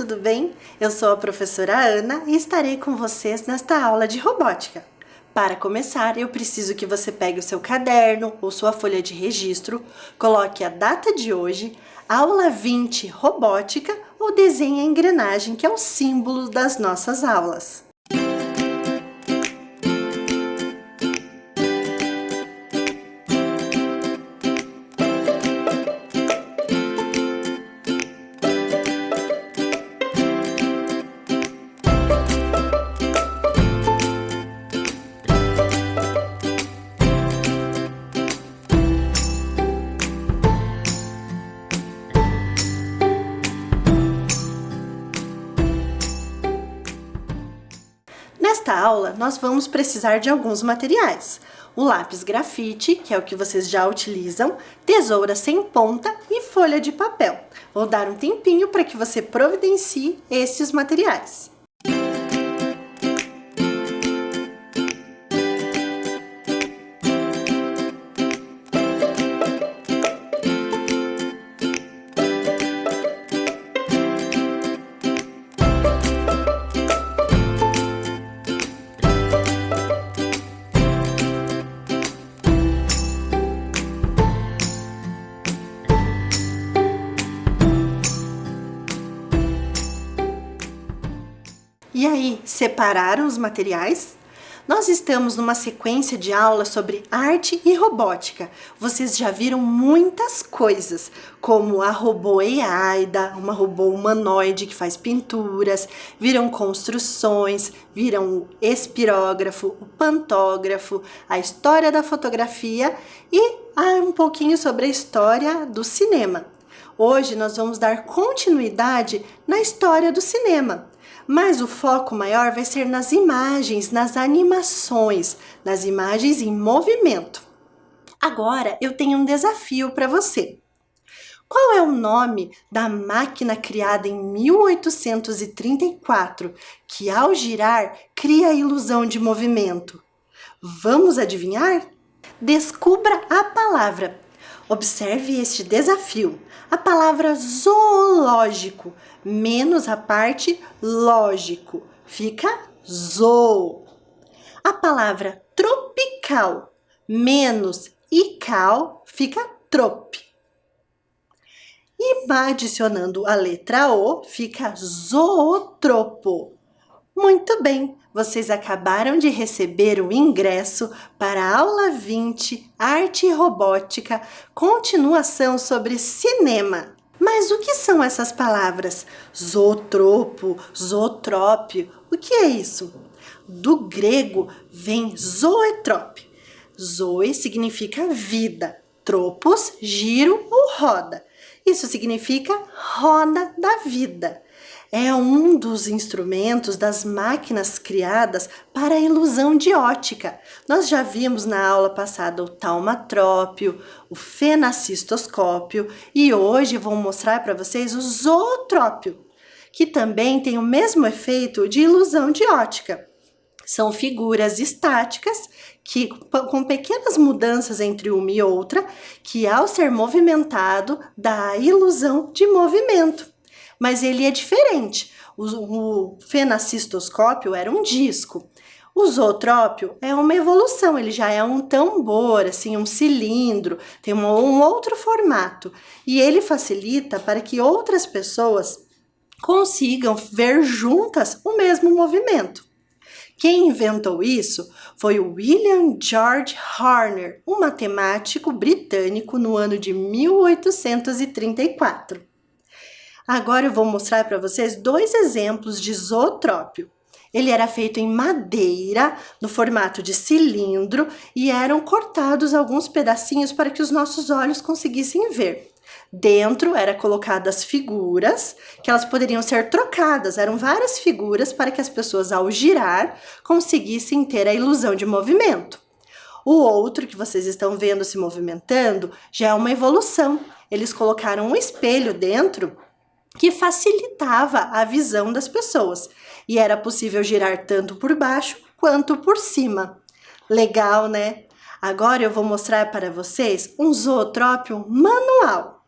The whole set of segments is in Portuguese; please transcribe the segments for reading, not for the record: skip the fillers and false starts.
tudo bem? Eu sou a professora Ana e estarei com vocês nesta aula de robótica. Para começar, eu preciso que você pegue o seu caderno ou sua folha de registro, coloque a data de hoje, aula 20 robótica ou desenhe a engrenagem, que é o símbolo das nossas aulas. Nesta aula, nós vamos precisar de alguns materiais. O lápis grafite, que é o que vocês já utilizam, tesoura sem ponta e folha de papel. Vou dar um tempinho para que você providencie estes materiais. E aí, separaram os materiais? Nós estamos numa sequência de aulas sobre arte e robótica. Vocês já viram muitas coisas, como a robô Aida, uma robô humanoide que faz pinturas, viram construções, viram o espirógrafo, o pantógrafo, a história da fotografia e um pouquinho sobre a história do cinema. Hoje nós vamos dar continuidade na história do cinema. Mas o foco maior vai ser nas imagens, nas animações, nas imagens em movimento. Agora eu tenho um desafio para você. Qual é o nome da máquina criada em 1834 que, ao girar, cria a ilusão de movimento? Vamos adivinhar? Descubra a palavra. Observe este desafio. A palavra zoológico menos a parte lógico fica zoo. A palavra tropical menos ical fica trop. E adicionando a letra O fica zootropo. Muito bem, vocês acabaram de receber o ingresso para a aula 20, Arte e Robótica, continuação sobre cinema. Mas o que são essas palavras? Zootropo, zootrópio, o que é isso? Do grego vem zoetrop. Zoe significa vida, tropos, giro ou roda. Isso significa roda da vida. É um dos instrumentos das máquinas criadas para a ilusão de ótica. Nós já vimos na aula passada o taumatrópio, o fenacistoscópio e hoje vou mostrar para vocês o zootrópio, que também tem o mesmo efeito de ilusão de ótica. São figuras estáticas que, com pequenas mudanças entre uma e outra, que ao ser movimentado dá a ilusão de movimento. Mas ele é diferente. O fenacistoscópio era um disco. O zootrópio é uma evolução, ele já é um tambor, assim, um cilindro, tem um outro formato. E ele facilita para que outras pessoas consigam ver juntas o mesmo movimento. Quem inventou isso foi o William George Horner, um matemático britânico no ano de 1834. Agora eu vou mostrar para vocês dois exemplos de zootrópio. Ele era feito em madeira, no formato de cilindro, e eram cortados alguns pedacinhos para que os nossos olhos conseguissem ver. Dentro era colocadas figuras, que elas poderiam ser trocadas. Eram várias figuras para que as pessoas, ao girar, conseguissem ter a ilusão de movimento. O outro, que vocês estão vendo se movimentando, já é uma evolução. Eles colocaram um espelho dentro que facilitava a visão das pessoas. E era possível girar tanto por baixo quanto por cima. Legal, né? Agora eu vou mostrar para vocês um zootrópio manual.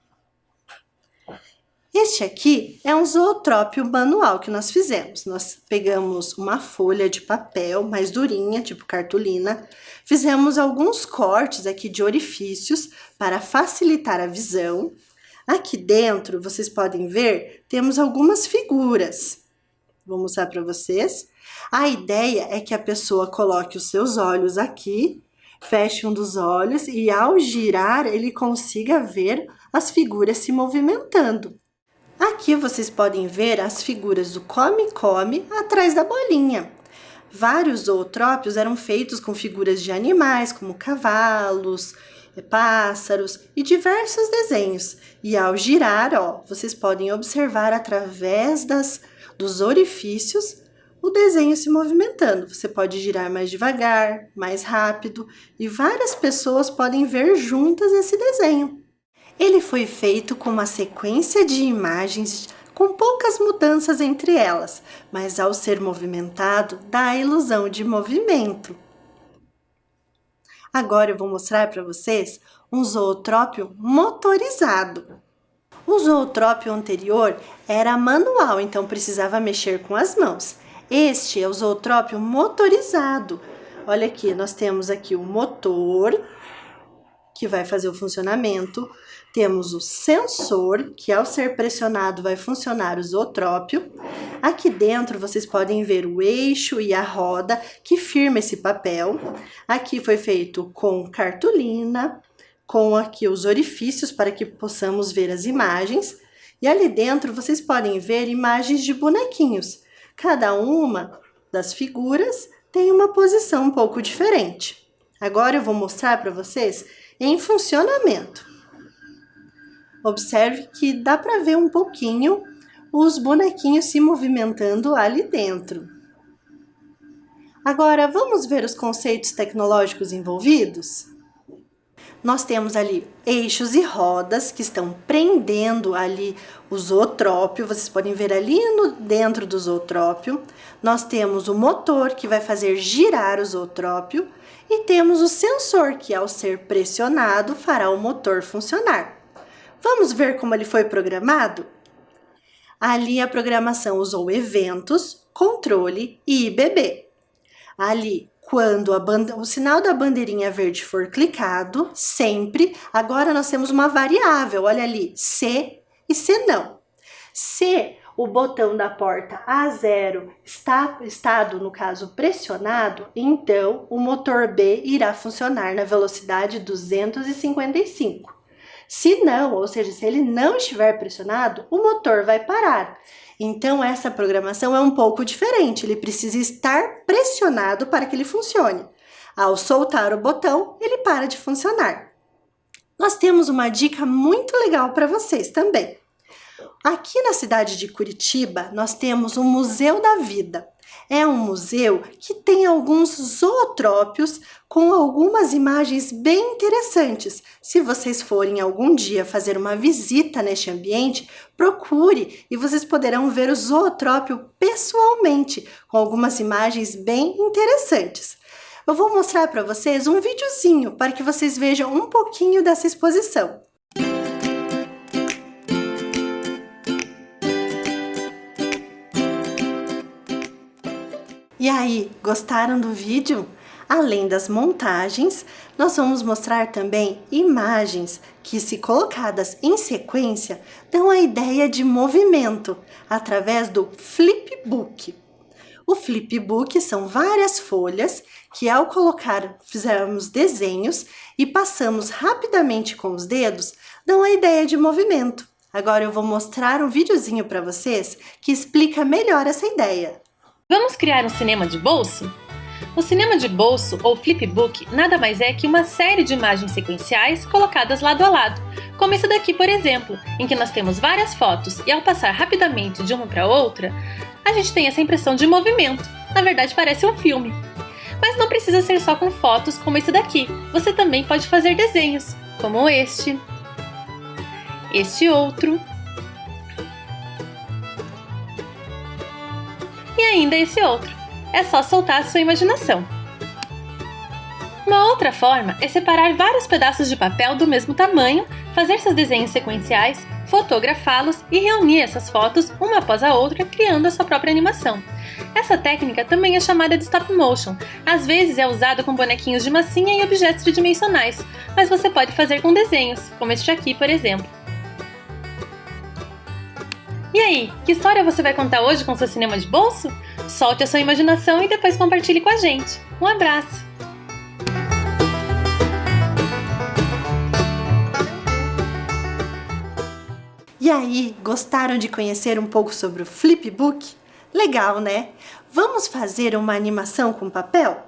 Este aqui é um zootrópio manual que nós fizemos. Nós pegamos uma folha de papel mais durinha, tipo cartolina, fizemos alguns cortes aqui de orifícios para facilitar a visão. Aqui dentro, vocês podem ver, temos algumas figuras. Vou mostrar para vocês. A ideia é que a pessoa coloque os seus olhos aqui, feche um dos olhos e ao girar ele consiga ver as figuras se movimentando. Aqui vocês podem ver as figuras do come-come atrás da bolinha. Vários zootrópios eram feitos com figuras de animais, como cavalos, pássaros e diversos desenhos. E ao girar, vocês podem observar através dos orifícios o desenho se movimentando. Você pode girar mais devagar, mais rápido e várias pessoas podem ver juntas esse desenho. Ele foi feito com uma sequência de imagens com poucas mudanças entre elas, mas ao ser movimentado, dá a ilusão de movimento. Agora eu vou mostrar para vocês um zootrópio motorizado. O zootrópio anterior era manual, então precisava mexer com as mãos. Este é o zootrópio motorizado. Olha aqui, nós temos aqui o motor, que vai fazer o funcionamento. Temos o sensor, que ao ser pressionado vai funcionar o zootrópio. Aqui dentro vocês podem ver o eixo e a roda que firma esse papel. Aqui foi feito com cartolina, com aqui os orifícios para que possamos ver as imagens. E ali dentro vocês podem ver imagens de bonequinhos. Cada uma das figuras tem uma posição um pouco diferente. Agora eu vou mostrar para vocês em funcionamento. Observe que dá para ver um pouquinho os bonequinhos se movimentando ali dentro. Agora, vamos ver os conceitos tecnológicos envolvidos? Nós temos ali eixos e rodas que estão prendendo ali o zootrópio. Vocês podem ver ali dentro do zootrópio. Nós temos o motor que vai fazer girar o zootrópio. E temos o sensor que, ao ser pressionado, fará o motor funcionar. Vamos ver como ele foi programado? Ali a programação usou eventos, controle e IBB. Ali, quando o sinal da bandeirinha verde for clicado, sempre, agora nós temos uma variável, olha ali, se e se não. Se o botão da porta A0 estado, no caso, pressionado, então o motor B irá funcionar na velocidade 255. Se não, ou seja, se ele não estiver pressionado, o motor vai parar. Então, essa programação é um pouco diferente. Ele precisa estar pressionado para que ele funcione. Ao soltar o botão, ele para de funcionar. Nós temos uma dica muito legal para vocês também. Aqui na cidade de Curitiba, nós temos o Museu da Vida. É um museu que tem alguns zootrópios com algumas imagens bem interessantes. Se vocês forem algum dia fazer uma visita neste ambiente, procure e vocês poderão ver o zootrópio pessoalmente, com algumas imagens bem interessantes. Eu vou mostrar para vocês um videozinho para que vocês vejam um pouquinho dessa exposição. E aí, gostaram do vídeo? Além das montagens, nós vamos mostrar também imagens que, se colocadas em sequência, dão a ideia de movimento através do flipbook. O flipbook são várias folhas que, ao colocar, fizemos desenhos e passamos rapidamente com os dedos, dão a ideia de movimento. Agora eu vou mostrar um videozinho para vocês que explica melhor essa ideia. Vamos criar um cinema de bolso? O cinema de bolso, ou flipbook, nada mais é que uma série de imagens sequenciais colocadas lado a lado, como esse daqui, por exemplo, em que nós temos várias fotos e ao passar rapidamente de uma para outra, a gente tem essa impressão de movimento. Na verdade, parece um filme. Mas não precisa ser só com fotos como esse daqui. Você também pode fazer desenhos, como este outro, e ainda esse outro. É só soltar a sua imaginação. Uma outra forma é separar vários pedaços de papel do mesmo tamanho, fazer seus desenhos sequenciais, fotografá-los e reunir essas fotos uma após a outra, criando a sua própria animação. Essa técnica também é chamada de stop motion. Às vezes é usada com bonequinhos de massinha e objetos tridimensionais, mas você pode fazer com desenhos, como este aqui, por exemplo. E aí, que história você vai contar hoje com seu cinema de bolso? Solte a sua imaginação e depois compartilhe com a gente. Um abraço! E aí, gostaram de conhecer um pouco sobre o Flipbook? Legal, né? Vamos fazer uma animação com papel?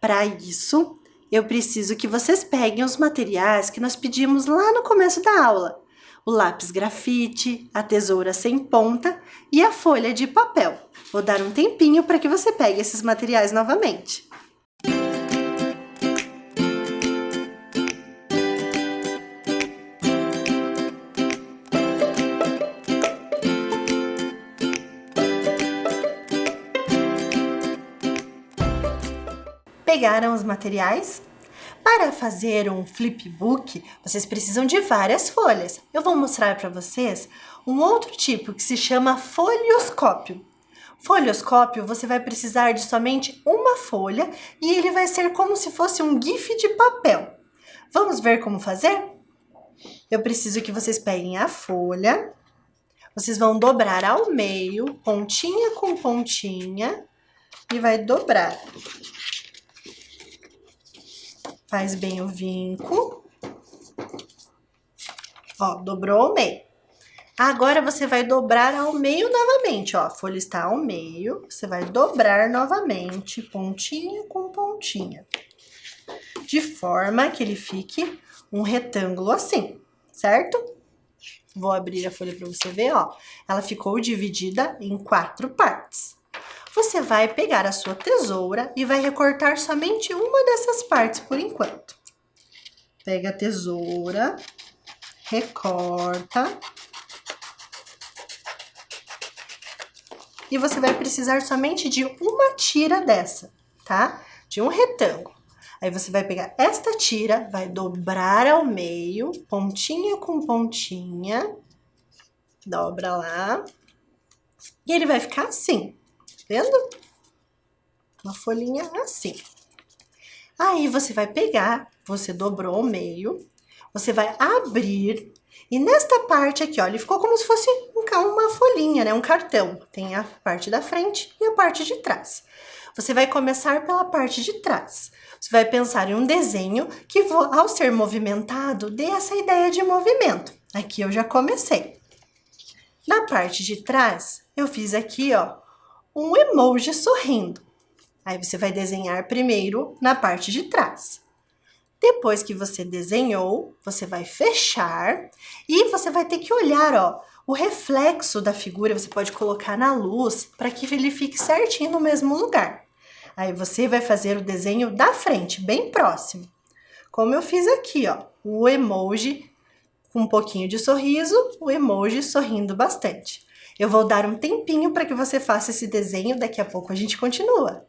Para isso, eu preciso que vocês peguem os materiais que nós pedimos lá no começo da aula. O lápis grafite, a tesoura sem ponta e a folha de papel. Vou dar um tempinho para que você pegue esses materiais novamente. Pegaram os materiais? Para fazer um flipbook, vocês precisam de várias folhas. Eu vou mostrar para vocês um outro tipo que se chama folhoscópio. Folhoscópio, você vai precisar de somente uma folha e ele vai ser como se fosse um GIF de papel. Vamos ver como fazer? Eu preciso que vocês peguem a folha, vocês vão dobrar ao meio, pontinha com pontinha, e vai dobrar. Faz bem o vinco. Ó, dobrou ao meio. Agora você vai dobrar ao meio novamente, ó. A folha está ao meio, você vai dobrar novamente, pontinha com pontinha. De forma que ele fique um retângulo assim, certo? Vou abrir a folha para você ver, ó. Ela ficou dividida em 4 partes. Você vai pegar a sua tesoura e vai recortar somente uma dessas partes por enquanto. Pega a tesoura, recorta. E você vai precisar somente de uma tira dessa, tá? De um retângulo. Aí você vai pegar esta tira, vai dobrar ao meio, pontinha com pontinha. Dobra lá. E ele vai ficar assim. Vendo? Uma folhinha assim. Aí você vai pegar, você dobrou ao meio, você vai abrir e nesta parte aqui, ó, ele ficou como se fosse uma folhinha, né? Um cartão. Tem a parte da frente e a parte de trás. Você vai começar pela parte de trás. Você vai pensar em um desenho que, ao ser movimentado, dê essa ideia de movimento. Aqui eu já comecei. Na parte de trás, eu fiz aqui, ó, um emoji sorrindo. Aí você vai desenhar primeiro na parte de trás. Depois que você desenhou, você vai fechar e você vai ter que olhar, ó, o reflexo da figura, você pode colocar na luz para que ele fique certinho no mesmo lugar. Aí você vai fazer o desenho da frente, bem próximo. Como eu fiz aqui, ó, o emoji com um pouquinho de sorriso, o emoji sorrindo bastante. Eu vou dar um tempinho para que você faça esse desenho, daqui a pouco a gente continua.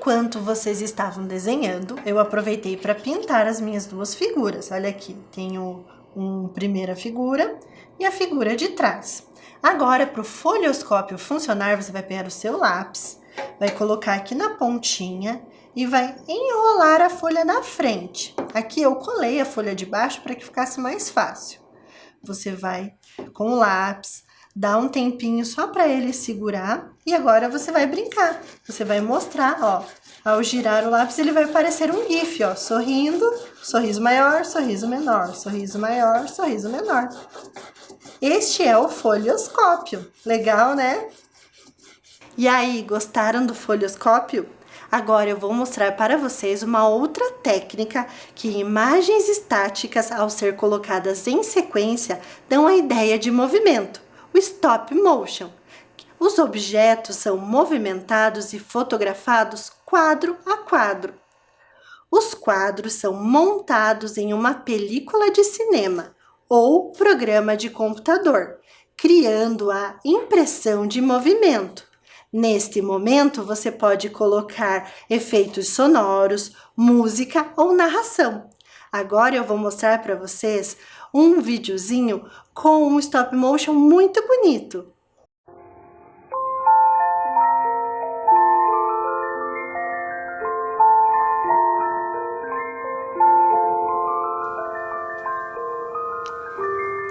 Enquanto vocês estavam desenhando, eu aproveitei para pintar as minhas duas figuras. Olha aqui, tenho uma primeira figura e a figura de trás. Agora, para o folheoscópio funcionar, você vai pegar o seu lápis, vai colocar aqui na pontinha e vai enrolar a folha na frente. Aqui eu colei a folha de baixo para que ficasse mais fácil. Você vai com o lápis, dá um tempinho só para ele segurar e agora você vai brincar. Você vai mostrar, ó, ao girar o lápis ele vai parecer um GIF, ó, sorrindo, sorriso maior, sorriso menor, sorriso maior, sorriso menor. Este é o folheoscópio. Legal, né? E aí, gostaram do folheoscópio? Agora eu vou mostrar para vocês uma outra técnica que imagens estáticas, ao ser colocadas em sequência, dão a ideia de movimento, o stop motion. Os objetos são movimentados e fotografados quadro a quadro. Os quadros são montados em uma película de cinema ou programa de computador, criando a impressão de movimento. Neste momento, você pode colocar efeitos sonoros, música ou narração. Agora eu vou mostrar para vocês um videozinho com um stop motion muito bonito.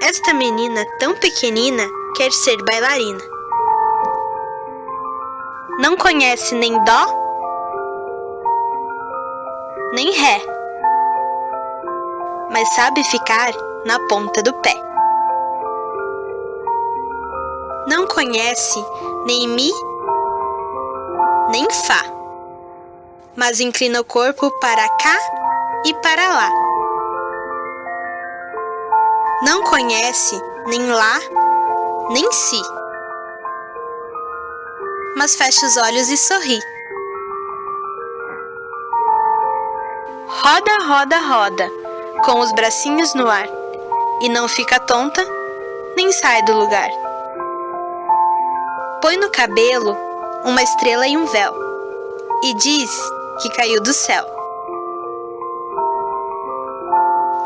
Esta menina tão pequenina quer ser bailarina. Não conhece nem dó, nem ré, mas sabe ficar na ponta do pé. Não conhece nem mi, nem fá, mas inclina o corpo para cá e para lá. Não conhece nem lá, nem si, mas fecha os olhos e sorri. Roda, roda, roda, com os bracinhos no ar, e não fica tonta, nem sai do lugar. Põe no cabelo uma estrela e um véu, e diz que caiu do céu.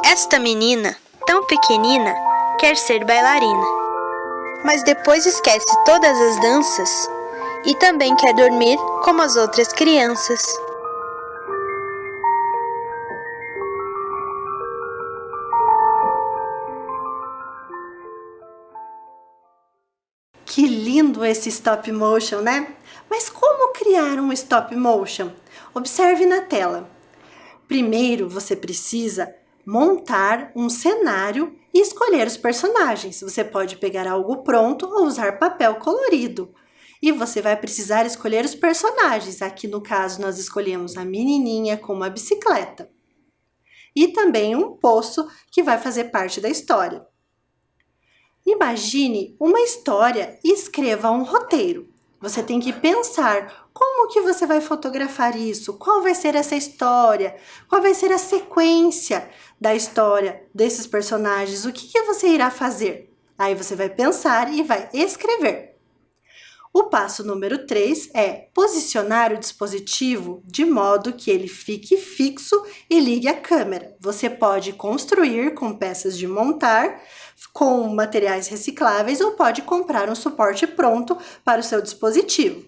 Esta menina, tão pequenina, quer ser bailarina, mas depois esquece todas as danças e também quer dormir como as outras crianças. Que lindo esse stop motion, né? Mas como criar um stop motion? Observe na tela. Primeiro, você precisa montar um cenário e escolher os personagens. Você pode pegar algo pronto ou usar papel colorido. E você vai precisar escolher os personagens. Aqui no caso nós escolhemos a menininha com uma bicicleta. E também um poço que vai fazer parte da história. Imagine uma história e escreva um roteiro. Você tem que pensar como que você vai fotografar isso, qual vai ser essa história, qual vai ser a sequência da história desses personagens, o que você irá fazer. Aí você vai pensar e vai escrever. O passo número 3 é posicionar o dispositivo de modo que ele fique fixo e ligue a câmera. Você pode construir com peças de montar, com materiais recicláveis ou pode comprar um suporte pronto para o seu dispositivo.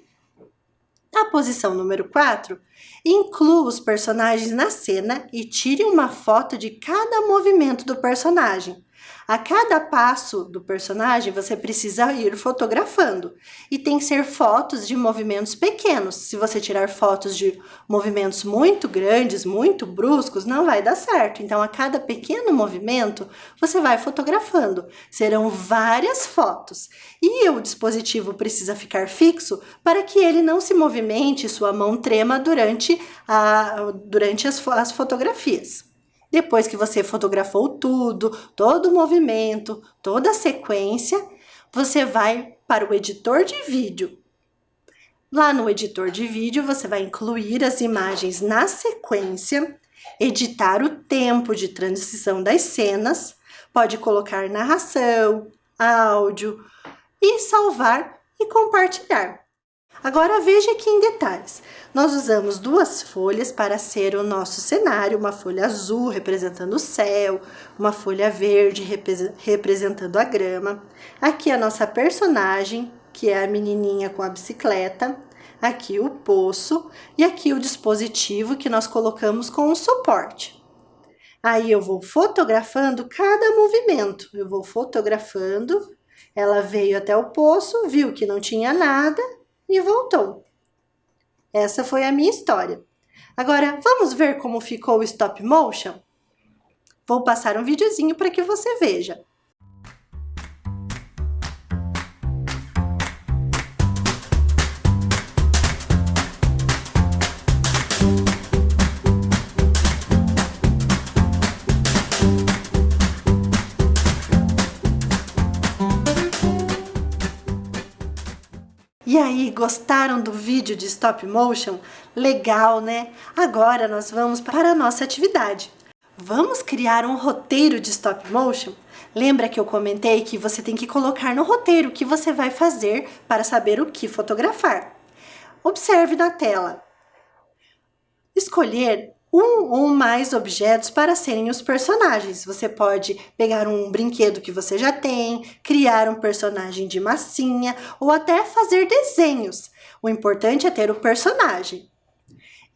A posição número 4, inclua os personagens na cena e tire uma foto de cada movimento do personagem. A cada passo do personagem, você precisa ir fotografando. E tem que ser fotos de movimentos pequenos. Se você tirar fotos de movimentos muito grandes, muito bruscos, não vai dar certo. Então, a cada pequeno movimento, você vai fotografando. Serão várias fotos. E o dispositivo precisa ficar fixo para que ele não se movimente, sua mão trema durante as fotografias. Depois que você fotografou tudo, todo o movimento, toda a sequência, você vai para o editor de vídeo. Lá no editor de vídeo, você vai incluir as imagens na sequência, editar o tempo de transição das cenas, pode colocar narração, áudio e salvar e compartilhar. Agora veja aqui em detalhes. Nós usamos duas folhas para ser o nosso cenário, uma folha azul representando o céu, uma folha verde representando a grama. Aqui a nossa personagem, que é a menininha com a bicicleta. Aqui o poço e aqui o dispositivo que nós colocamos com o suporte. Aí eu vou fotografando cada movimento. Eu vou fotografando. Ela veio até o poço, viu que não tinha nada e voltou. Essa foi a minha história. Agora, vamos ver como ficou o stop motion? Vou passar um videozinho para que você veja. E aí, gostaram do vídeo de stop motion? Legal, né? Agora nós vamos para a nossa atividade. Vamos criar um roteiro de stop motion? Lembra que eu comentei que você tem que colocar no roteiro o que você vai fazer para saber o que fotografar. Observe na tela. Escolher um ou mais objetos para serem os personagens. Você pode pegar um brinquedo que você já tem, criar um personagem de massinha ou até fazer desenhos. O importante é ter o personagem.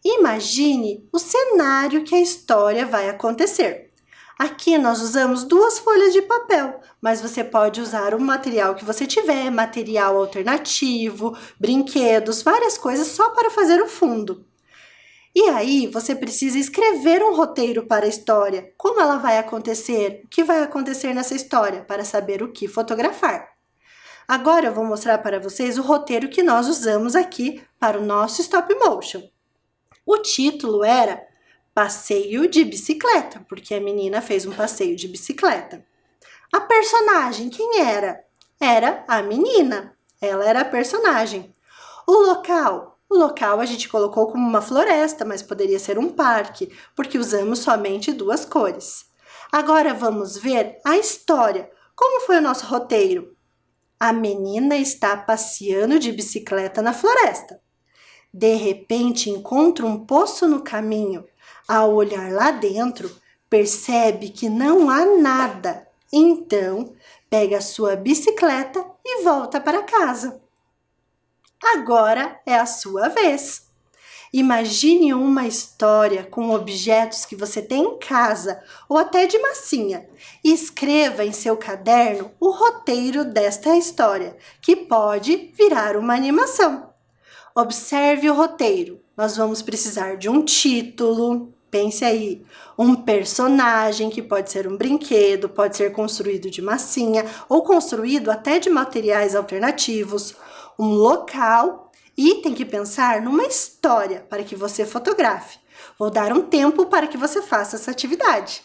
Imagine o cenário que a história vai acontecer. Aqui nós usamos duas folhas de papel, mas você pode usar o material que você tiver, material alternativo, brinquedos, várias coisas só para fazer o fundo. E aí, você precisa escrever um roteiro para a história. Como ela vai acontecer? O que vai acontecer nessa história? Para saber o que fotografar. Agora eu vou mostrar para vocês o roteiro que nós usamos aqui para o nosso stop motion. O título era Passeio de Bicicleta, porque a menina fez um passeio de bicicleta. A personagem, quem era? Era a menina. Ela era a personagem. O local a gente colocou como uma floresta, mas poderia ser um parque, porque usamos somente duas cores. Agora vamos ver a história. Como foi o nosso roteiro? A menina está passeando de bicicleta na floresta. De repente encontra um poço no caminho. Ao olhar lá dentro, percebe que não há nada. Então, pega a sua bicicleta e volta para casa. Agora é a sua vez. Imagine uma história com objetos que você tem em casa ou até de massinha e escreva em seu caderno o roteiro desta história, que pode virar uma animação. Observe o roteiro. Nós vamos precisar de um título, pense aí, um personagem que pode ser um brinquedo, pode ser construído de massinha ou construído até de materiais alternativos, um local e tem que pensar numa história para que você fotografe. Vou dar um tempo para que você faça essa atividade.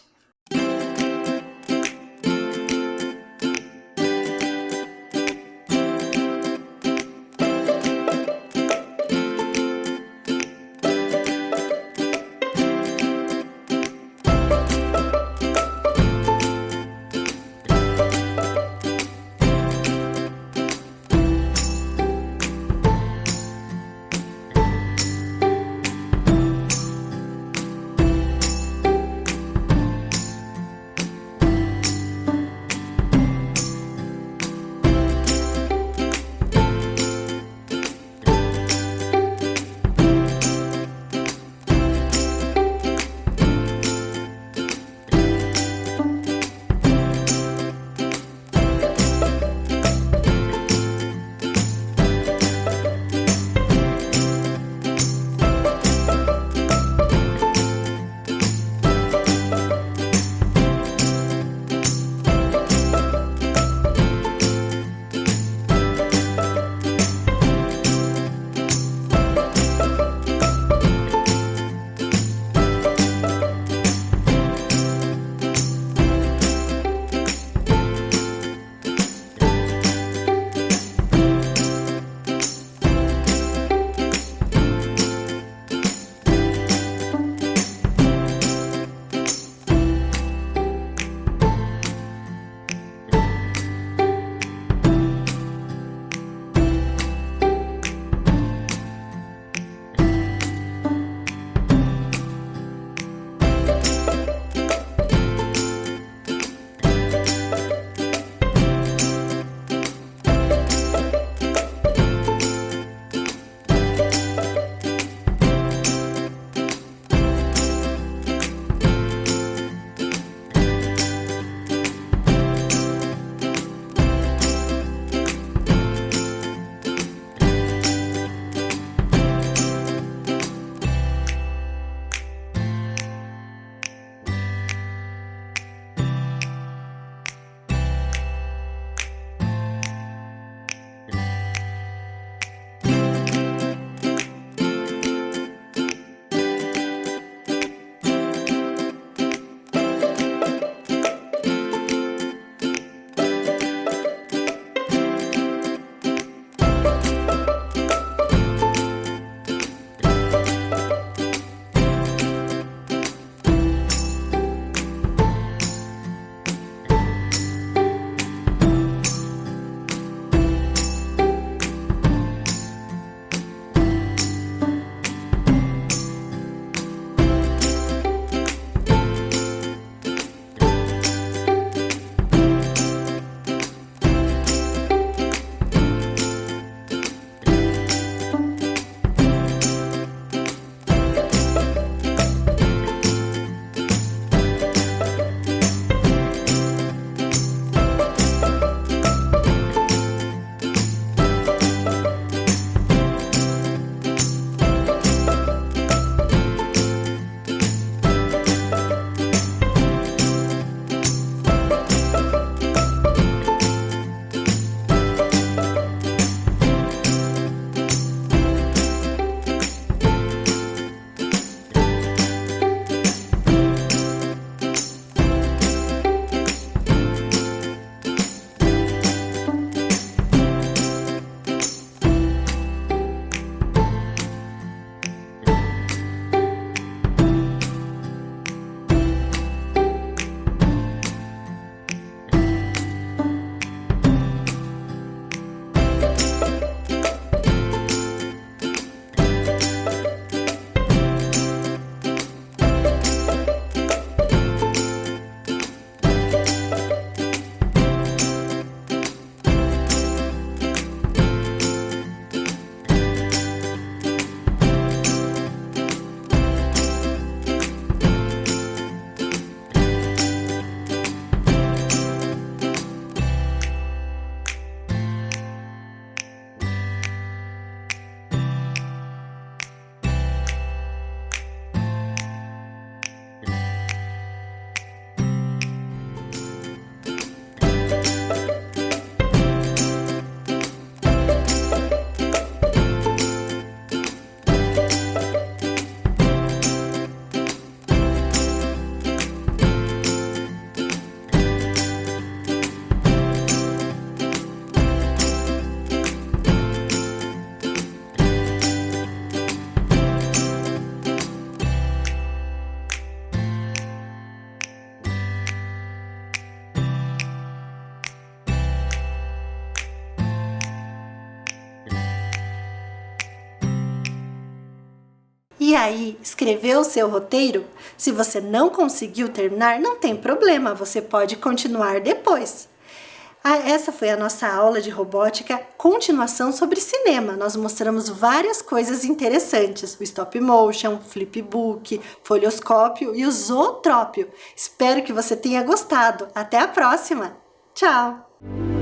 E aí, escreveu o seu roteiro? Se você não conseguiu terminar, não tem problema, você pode continuar depois. Essa foi a nossa aula de robótica, continuação sobre cinema. Nós mostramos várias coisas interessantes, o stop motion, flipbook, folhoscópio e o zootrópio. Espero que você tenha gostado. Até a próxima! Tchau!